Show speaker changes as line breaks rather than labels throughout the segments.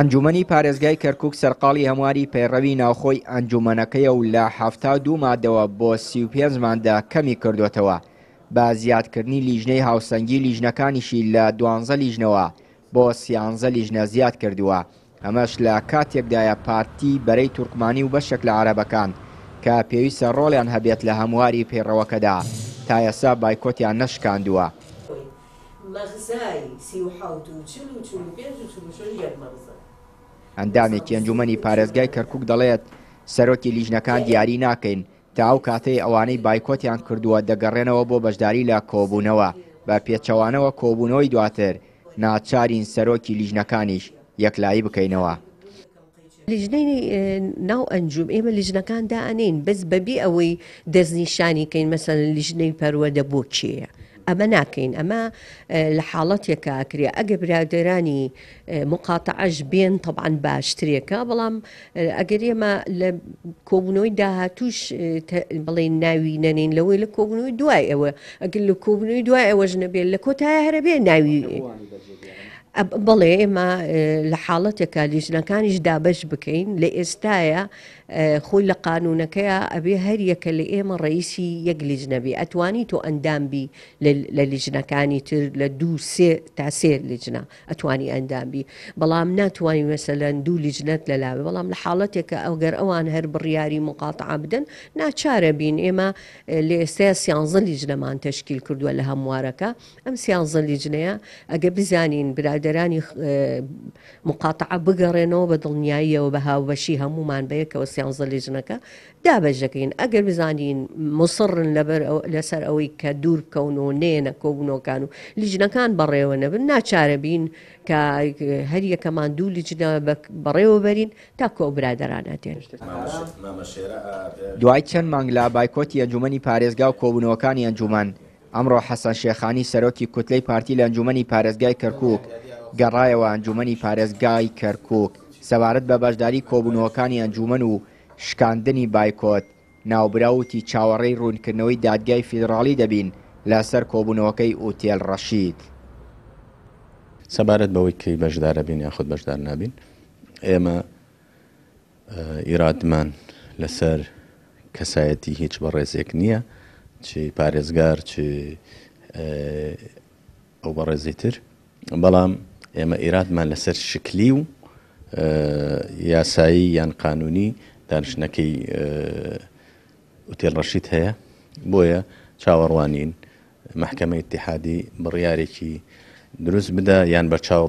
ئەنجومەنی پارێزگای کەرکووک سەرقاڵی هەمواری پەیڕەوی ناوخۆی ئەنجومەنەکەیە و لە 72 مادەوە بۆ 35 مادە کەمی کردوێتەوە. بە زیادکردنی لیژنەی هاوسەنگی لیژنەکانیشی لە 12 لیژنەوە بۆ 13 لیژنە زیاد کردووە. ئەمەش لە کاتێکدایە پارتی بەرەی تورکمانی و بەشێک لە عەرەبەکان کە پێویستە ڕۆڵیان هەبێت لە هەمواری پەیڕەوەکەدا تا ئێستا بایکۆتیان نەشکاندووە. ئەندامێکی ئەنجومەنی پارێزگای کەرکووک دەڵێت سەرۆکی لیژنەکان دیاری ناکەین تا ئەو کاتەی ئەوانەی بایکۆتیان کردووە دەگەڕێنەوە بۆ بەشداری لە کۆبوونەوە. بە پێچەوانەوە کۆبوونەوەی دواتر ناچارین سەرۆکی لیژنەکانیش یەکلایی بکەینەوە.
لیژنەی ناو ئەنجوم ئێمە لیژنەکان دائەنین بەس بەبێ ئەوەی دەستنیشانی کەین مەسەڵەن لیژنەی پەروەردە بۆ چییە؟ ئەمە ناکەین. ئەمە لە حاڵەتێکە ئەکرێ ئەگە برادێرانی مقاتعەش بێن طبعاً باشترێکە، بەڵام ئەگەر ئێمە لە کۆبوونەوەی داهاتوش بڵێن ناوی نەنین لەوەی لە کۆبوونەوەی دوای ئەوە ئەگەر لە کۆبوونەوەی دوای ئەوەش نەبێت لە کۆتایە هەرە بێ ناوی بڵێ ئێمە لە حاڵەتێکە لیژنەکانیش دابش بکەین. لە ئێستایە خۆی لە قانونەکەیە ئەبێ هەر یەکە لە ئێمە ڕئیسی یەک لیژنە بێ. ئەتوانی تۆ ئەندامبی لە لیژنەکانی تر لە 2 تا 3 لیژنە ئەتوانی ئەندامبی، بەڵام ناتوانانی مەسەلەن 2 لیژنەت لەلاوێ. بەڵام لە حاڵەتێکە ئەوگەر ئەوان هەر بڕیاری مقاتعە بدەن ناچارە بین. ئێمە لە ئێستایا 13 لیژنەمان تەشکیل کردووە لە هەموارەکە. ئەم 13 لیژنەیە ئەگە بزانین برادەرانی مقاتعە بگەڕێنەوە بە دڵنیاییەوە بە هاوبەشی هەمومان بەیەکەوە 13 لیژنەکە دابەژەکەین. ئەگەر بزانین مصڕن لەسەر ئەوەی کە دوور بکەون و نێنە کۆبوونەوەکان و لیژنەکان بەڕێوە نەبن ناچارە بین کە هەر یەکەمان 2 لیژنە بەڕێوە بەرین تاکو ئەو برادەرانە دێن.
دوای چەند مانگ لە بایکۆتی ئەنجومەنی پارێزگا و کۆبوونەوەکانی ئەنجومەن، ئەمڕۆ حەسەن شێخانی سەرۆکی کوتلەی پارتی لە ئەنجومەنی پارێزگای کەرکووک گەڕایەوە ئەنجومەنی پارێزگای کەرکووک سەبارەت بە بەشداری کۆبوونەوەکانی ئەنجومەن و شکاندنی بایکۆت. ناوبراوتی چاوەڕێی ڕوونکردنەوەی دادگای فیدراڵی دەبین لەسەر کۆبوونەوەکەی ئوتێل ڕەشید.
سەبارەت بەوەی کەی بەشدارە بین یاخود بەشدار نابین، ئێمە ئیرادمان لەسەر کەسایەتی هیچ بەڕێزێک نییە، چی پارێزگار چی ئەو بەڕێزی تر، بەڵام ئێمە ئیرادمان لەسەر شکلی و یاسایی یان قانونی دانشنەکەی ئوتێل ڕەشید هەیە. بۆیە چاوەڕوانین محکەمەی ئیتیحادی بڕیارێکی دروست بدە یان بەرچاو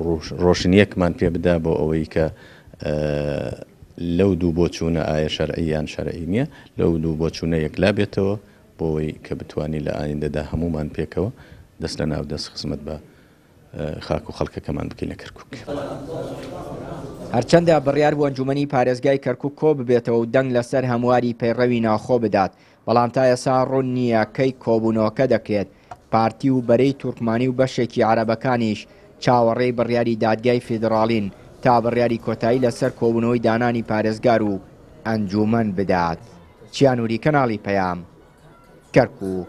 ڕۆشنیەکمان پێ بدا بۆ ئەوەی کە لەو دوو بۆچوونە ئایا شەرعی یان شەرعی نییە، لەو دوو بۆچوونە یەکلا بێتەوە بۆەوەی کە بتوانین لە ئایندەدا هەمومان پێکەوە دەست لە ناو دەست خزمەت بە خاک و خەڵکەکەمان بکەین لە کەرکووک.
هەرچەندە بڕیار بۆ ئەنجومەنی پارێزگای کەرکووک کۆ ببێتەوە و دەنگ لەسەر هەمواری پەیڕەوی ناوخۆ بدات، بەڵام تا ئێستا ڕوون نییە کەی کۆبوونەوەکە دەکرێت. پارتی و بەرەی تورکمانی و بەشێکی عەرەبەکانیش چاوەڕێی بڕیاری دادگای فیدراڵین تا بڕیاری کۆتایی لەسەر کۆبوونەوەی دانانی پارێزگار و ئەنجومەن بدات. چیانووری کەناڵی پەیام، کەرکووک.